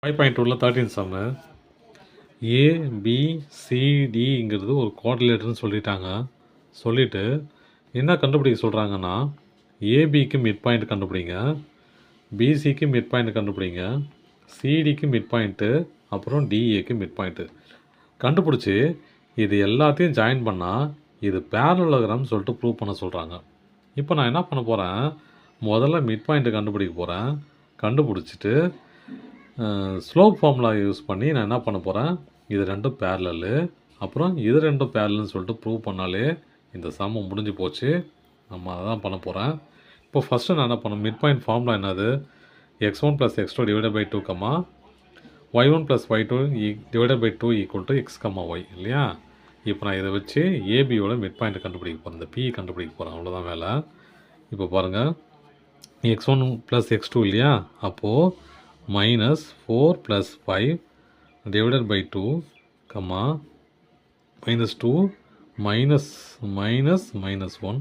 5.2ல 13 சம்மு ஏபிசிடிங்கிறது ஒரு கோஆர்டினேட்டர்னு சொல்லிட்டாங்க. சொல்லிட்டு என்ன கண்டுபிடிக்க சொல்கிறாங்கன்னா, ஏபிக்கு மிட் பாயிண்ட் கண்டுபிடிங்க, பிசிக்கு மிட் பாயிண்ட் கண்டுபிடிங்க, சிடிக்கு மிட் பாயிண்ட்டு, அப்புறம் டிஏக்கு மிட் பாயிண்ட்டு கண்டுபிடிச்சி இது எல்லாத்தையும் ஜாயின் பண்ணால் இது பேரலோகிராம்னு சொல்லிட்டு ப்ரூவ் பண்ண சொல்கிறாங்க. இப்போ நான் என்ன பண்ண போகிறேன், முதல்ல மிட் பாயிண்ட்டு கண்டுபிடிக்க போகிறேன். கண்டுபிடிச்சிட்டு ஸ்லோப் ஃபார்முலா யூஸ் பண்ணி நான் என்ன பண்ண போகிறேன், இது ரெண்டும் பேரலலு, அப்புறம் இது ரெண்டும் பேரலல்னு சொல்லிட்டு ப்ரூவ் பண்ணாலே இந்த சம்மு முடிஞ்சு போச்சு. நம்ம அதான் பண்ண போகிறேன். இப்போ ஃபஸ்ட்டு நான் என்ன பண்ணேன், மிட் பாயிண்ட் ஃபார்முலா என்னது, x1 + x2 divided by 2, y1 + y2 divided by 2 equal to x, y இல்லையா. இப்போ நான் இதை வச்சு ஏபியோட மிட் பாயிண்ட் கண்டுபிடிக்க போகிறேன், இந்த பி கண்டுபிடிக்க போகிறேன், அவ்வளோதான் வேலை. இப்போ பாருங்கள், x1 + x2 இல்லையா, அப்போது -4 + 5 divided by 2, -2 -1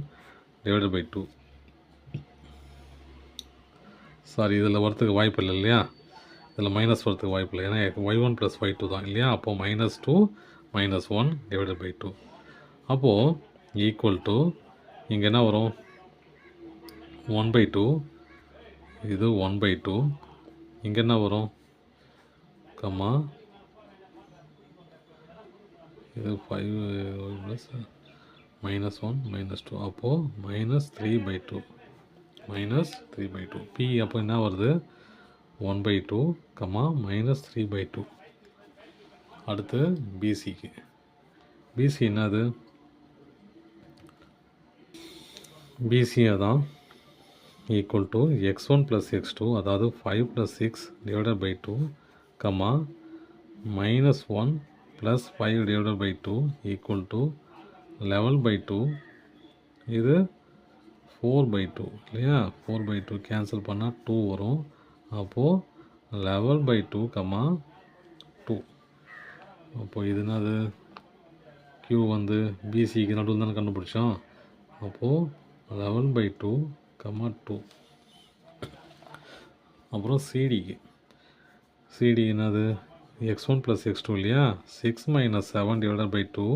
divided by 2. Sorry, இதில் வரத்துக்கு வாய்ப்பு இல்லை இல்லையா, இதில் மைனஸ் வரத்துக்கு வாய்ப்பு இல்லை, ஏன்னா y1 + y2 தான் இல்லையா. அப்போது -2 -1 divided by 2. அப்போது ஈக்குவல் டு இங்கே என்ன வரும், 1/2, இது 1/2, இங்கே என்ன வரும், இது 5 ப்ளஸ் -1 -2, அப்போது -3/2, -3/2. பி அப்போ என்ன வருது, 1/2, -3/2. அடுத்து பிசிக்கு, பிசி என்னது, பிசி அதான் ஈக்குவல் டு x1 + x2, அதாவது 5 + 6 divided by 2, -1 + 5 divided by 2 equal to 11/2. இது 4/2 இல்லையா, 4/2 கேன்சல் பண்ணால் 2 வரும். அப்போது 11/2, 2. அப்போது இது என்னது, Q வந்து பிசிக்கு நடுவில் தானே கண்டுபிடிச்சோம். அப்போது 11/2, 2. அப்புறம் சிடிக்கு, சிடி என்னது, x1 + x2 இல்லையா, 6 - 7 டிவைடட் பை 2,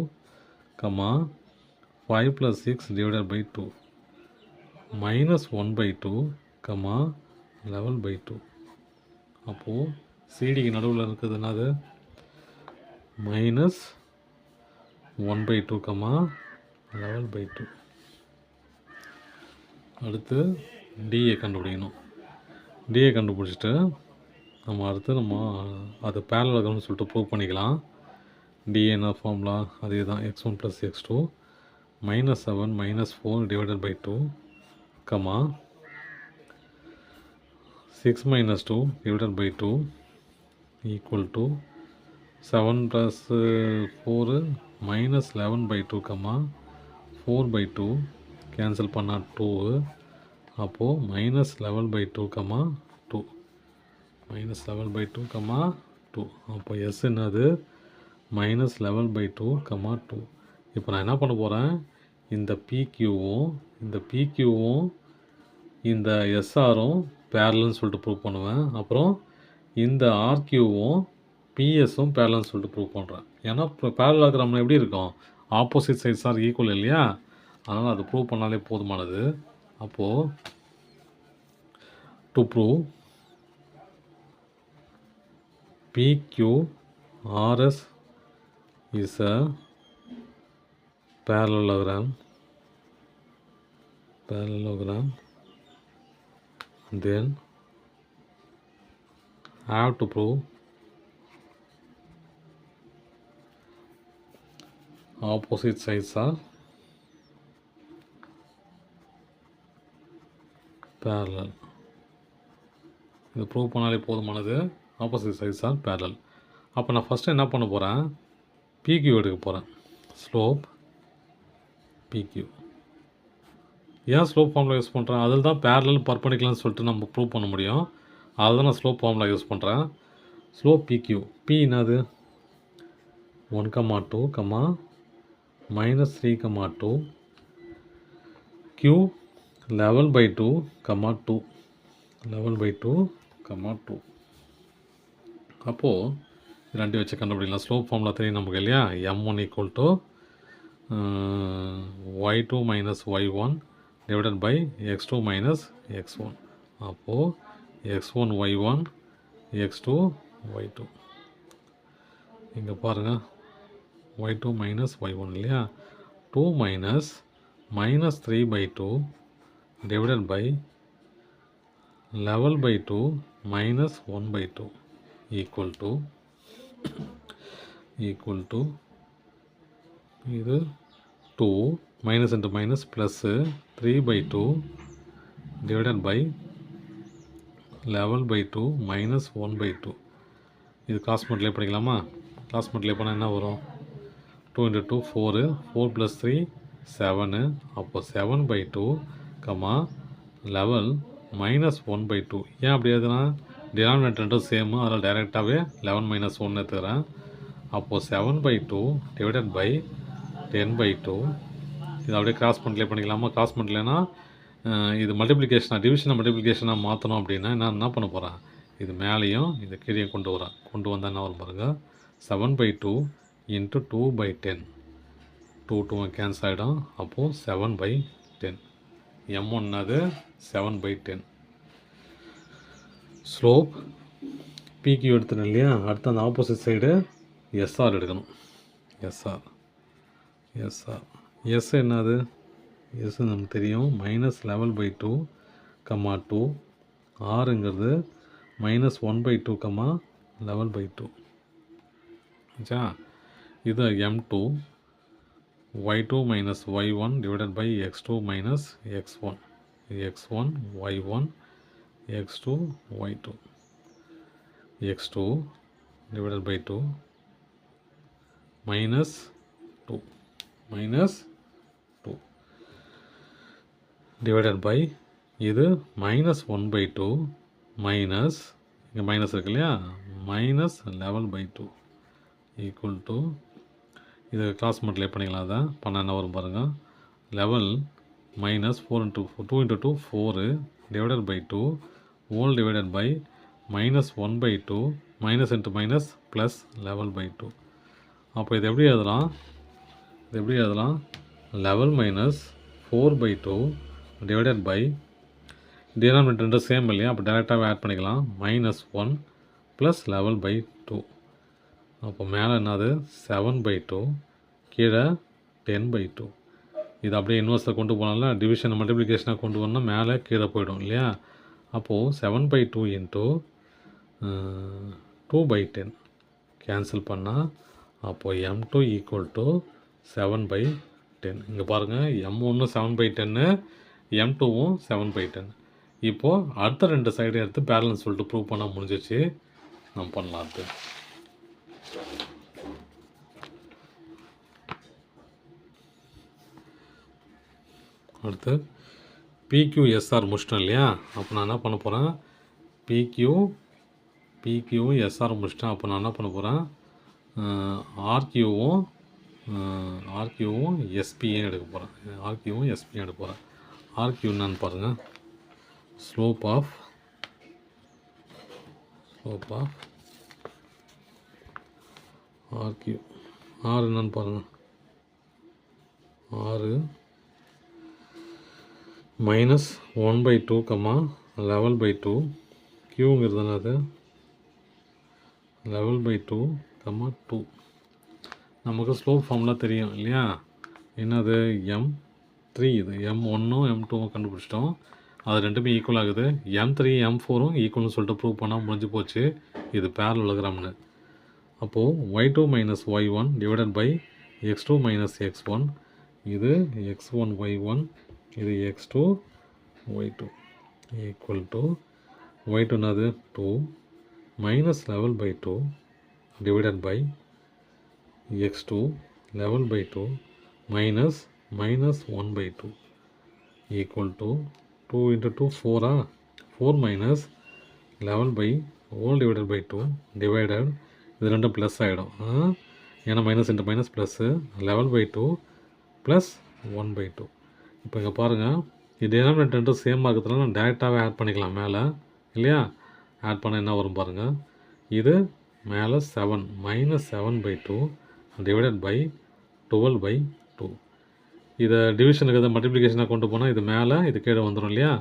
5 + 6 டிவைடட் பை 2, -1/2, 11/2. அப்போது சிடிக்கு நடுவில் இருக்கிறது என்னது, -1/2, 11/2. அடுத்து டிஏ கண்டுபிடிக்கணும். டிஏ கண்டுபிடிச்சிட்டு நம்ம அது பேரலோகிராம்னு சொல்லிட்டு ப்ரூவ் பண்ணிக்கலாம். டிஏ என்ன ஃபார்முலா, அதே தான், x1 + x2 -7 -4 divided by 2, 6 - 2 divided by 2 equal to 7 + 4 -11/2, 4/2 cancel பண்ணால் 2. அப்போது -11/2, 2, -11/2, 2. அப்போ எஸ் என்னது, -11/2, 2. இப்போ நான் என்ன பண்ண போகிறேன், இந்த பிக்யூவும் இந்த எஸ்ஆரும் பேரலல்னு சொல்லிட்டு ப்ரூவ் பண்ணுவேன். அப்புறம் இந்த ஆர்கியூவும் பிஎஸும் பேரலல்னு சொல்லிட்டு ப்ரூவ் பண்ணுறேன். ஏன்னா இப்போ பேரலோகிராமில் எப்படி இருக்கும், ஆப்போசிட் சைட்ஸ் ஆர் ஈக்குவல் இல்லையா, அதனால் அது ப்ரூவ் பண்ணாலே போதுமானது. அப்போது to prove PQRS is a parallelogram, then I have to prove opposite sides are parallel. இது ப்ரூவ் பண்ணாலே போதுமானது, ஆப்போசிட் சைட்ஸ் ஆர் பேரலல். அப்போ நான் ஃபஸ்ட்டு என்ன பண்ண போகிறேன், பிக்யூ எடுக்க போகிறேன். ஸ்லோப் பிக்யூ, ஏன் ஸ்லோப் ஃபார்முலா யூஸ் பண்ணுறேன், அதில் தான் பேரலல் பர்பெண்டிகுலர்னு சொல்லிட்டு நம்ம ப்ரூவ் பண்ண முடியும். அதில் தான் நான் ஸ்லோப் ஃபார்முலா யூஸ் பண்ணுறேன். ஸ்லோப் பிக்யூ, பி என்னது, 1, 2, -3, 2, Q 11/2, 2, 11/2, 2. அப்போது ரெண்டு வச்சு கண்டுபிடிக்கலாம். ஸ்லோப் ஃபார்முலா தெரியும் நமக்கு இல்லையா? m1 equal to y2 minus y1 divided by x2 minus x1. அப்போது x1 y1 x2 y2. இங்கே பாருங்கள், y2 மைனஸ் y1 இல்லையா? 2 minus -3/2 divided by 11/2 minus 1/2 equal to இது 2 minus into minus plus 3/2 divided by 11/2 minus 1/2. இது cross multiply பண்ணிக்கலாமா? Cross multiply பண்ணால் என்ன வரும்? 2 into 2 4, 4 plus 3 7. அப்போ 7/2 11 minus 1/2. ஏன் அப்படி எதுனா டினாமினேட்டர் ரெண்டும் சேமு, அதில் டைரெக்டாகவே 11 minus 1 எடுத்துக்கிறேன். அப்போது 7/2 டிவைடட் பை 10/2. இது அப்படியே கிராஸ் மல்டிப்ளை பண்ணிக்கலாமா? கிராஸ் மல்டிப்ளைனா இது மல்டிப்ளிகேஷனாக, டிவிஷனை மல்டிப்ளிகேஷனாக மாற்றணும் அப்படின்னா நான் என்ன பண்ண போகிறேன்? இது மேலேயும் இது கீழே கொண்டு வந்தால் என்ன வரும் பாருங்கள். 7/2 into 2/10. 2 கேன்சல் ஆகிடும். அப்போது 7/10. m1 அது 7/10. ஸ்லோப் PQ எடுத்துட்டோம் இல்லையா? அடுத்து அந்த ஆப்போசிட் சைடு SR எடுக்கணும். S என்னது? S நமக்கு தெரியும், -11/2, 2. Rங்கிறது -1/2, 11/2. ஆச்சா? இது m2 y2 minus y1 divided by x2 minus x1. x1 y1 x2 y2. x2 divided by 2 minus 2 divided by இது -1/2 minus இங்கே மைனஸ் இருக்கு இல்லையா? -11/2 equal to இது கிராஸ் மல்டிப்ளை பண்ணிக்கலாம். அதை பண்ணால் என்ன வரும் பாருங்கள். 11 minus 4 into 2 into 2 4 divided by 2 whole divided by -1/2 minus into minus plus 11/2. அப்போ இது எப்படி எழுதலாம்? 11 minus 4/2 divided by டினாமினேட்டர் ரெண்டு சேம் இல்லையா? அப்போ டேரெக்டாகவே ஆட் பண்ணிக்கலாம். -1 plus 11/2. அப்போ மேலே என்னது? 7/2, கீழே 10/2. இது அப்படியே இன்வெர்ஸில் கொண்டு போனால டிவிஷன் மல்டிப்ளிகேஷனாக கொண்டு போனால் மேலே கீழே போயிடும் இல்லையா? அப்போது 7/2 into 2/10 கேன்சல் பண்ணால் அப்போது m2 ஈக்குவல் டு 7/10. இங்கே பாருங்கள், m1 7/10, m2வும் 7/10. இப்போது அடுத்த ரெண்டு சைடு எடுத்து பேலன்ஸ் சொல்லிட்டு ப்ரூவ் பண்ண முடிஞ்சிச்சு. நம்ம பண்ணலாம். அடுத்து PQSR முடிச்சிட்டோம் இல்லையா? அப்போ நான் என்ன பண்ண போகிறேன்? PQவும் SR முடிச்சிட்டேன். அப்போ நான் என்ன பண்ண போகிறேன்? RQவும் SPயும் எடுக்க போகிறேன். RQ என்னன்னு பாருங்கள். Slope of RQ. R என்னன்னு பாருங்கள். R -1/2, 11/2. Qங்கிறது என்னது? 11/2, 2. நமக்கு ஸ்லோப் ஃபார்முலா தெரியும் இல்லையா? என்னது? m3. இது m1ம் m2வும் கண்டுபிடிச்சிட்டோம். அது ரெண்டுமே ஈக்குவல் ஆகுது. m3 m4ம் ஈக்குவல்னு சொல்லிட்டு ப்ரூவ் பண்ணால் முடிஞ்சு போச்சு. இது பேரலோகிராம்னு. அப்போது y2 minus y1 divided by x2 minus x1. இது x1 y1, இது x2 y2 equal to y2 என்னது? 2 minus 11/2 divided by x2 11/2 minus 1/2 equal to 2 into 2 4. 4 minus 11 whole divided by 2 divided, இது ரெண்டும் ப்ளஸ் ஆகிடும். ஏன்னா minus into minus plus 11/2 plus 1/2. இப்போ இங்கே பாருங்கள், இது டினாமினேட்டர் ரெண்டும் சேமாக இருக்கிறதுனால நான் டேரெக்டாகவே ஆட் பண்ணிக்கலாம் மேலே இல்லையா? ஆட் பண்ண என்ன வரும் பாருங்கள். இது மேலே 7 -7/2 டிவைடட் பை 12/2. இதை டிவிஷனுக்கு எதாவது மல்டிப்ளிகேஷனாக கொண்டு போனால் இது மேலே இது கீழே வந்துடும் இல்லையா?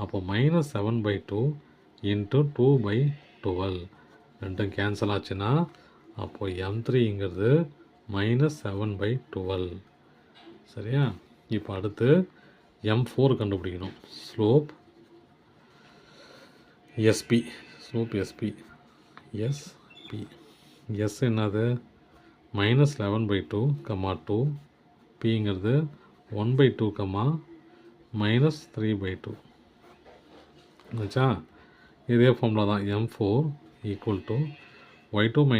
அப்போ -7/2 இன்ட்டு 2/12 ரெண்டும் கேன்சல் ஆச்சுன்னா அப்போ M3ங்கிறது -7/12. சரியா? இப்போ அடுத்து M4 கண்டுபிடிக்கணும். Slope SP. Slope SP. S என்னது? -11/2, 2. Pங்கிறது 1/2, -3/2. ஆச்சா? இதே ஃபார்முலா தான். M4 equal to y2 -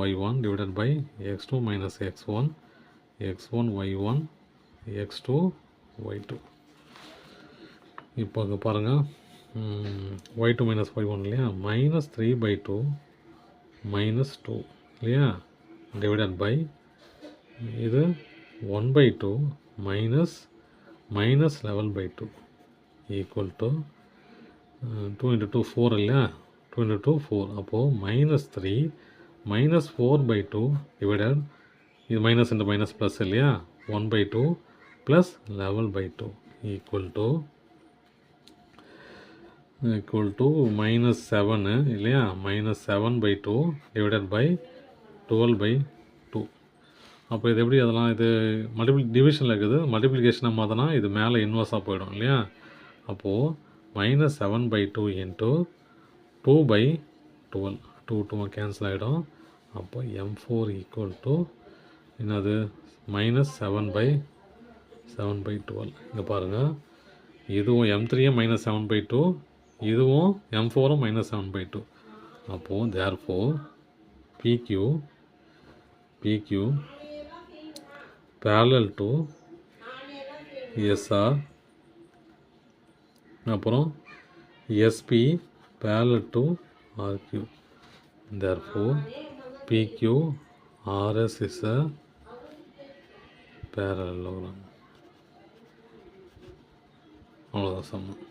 y1 divided by x2 - x1, x1 y1, x2 y2. இப்போ அங்கே பாருங்கள், y2 - y1 இல்லையா? -3/2 -2 இல்லையா? டிவைடட் பை இது 1/2 -11/2 ஈக்குவல் டு 2 × 2 4 இல்லையா? 2 × 2 4. அப்போது -3 -4/2 டிவைடட், இது மைனஸ் இந்த மைனஸ் ப்ளஸ் இல்லையா? 1/2 ப்ளஸ் 11/2 ஈக்குவல் டு -7 இல்லையா? -7/2 டிவைடட் பை 12/2. அப்போ இது எப்படி அதெல்லாம் இது டிவிஷனில் இருக்குது, மல்டிப்ளிகேஷனாக மாற்றினா இது மேலே இன்வர்ஸாக போயிடும் இல்லையா? அப்போது -7/2 இன்ட்டு 2/12, 2 கேன்சல் ஆகிடும். அப்போ M4 ஈக்குவல் டு என்னது? -7/12. இங்கே பாருங்கள், இதுவும் M3யும் -7/2, இதுவும் M4ம் -7/2. அப்போது therefore PQ parallel to SR, அப்புறம் SP parallel to RQ. Therefore PQ RS is a parallelogram. அவ்வளோதான் சமம்.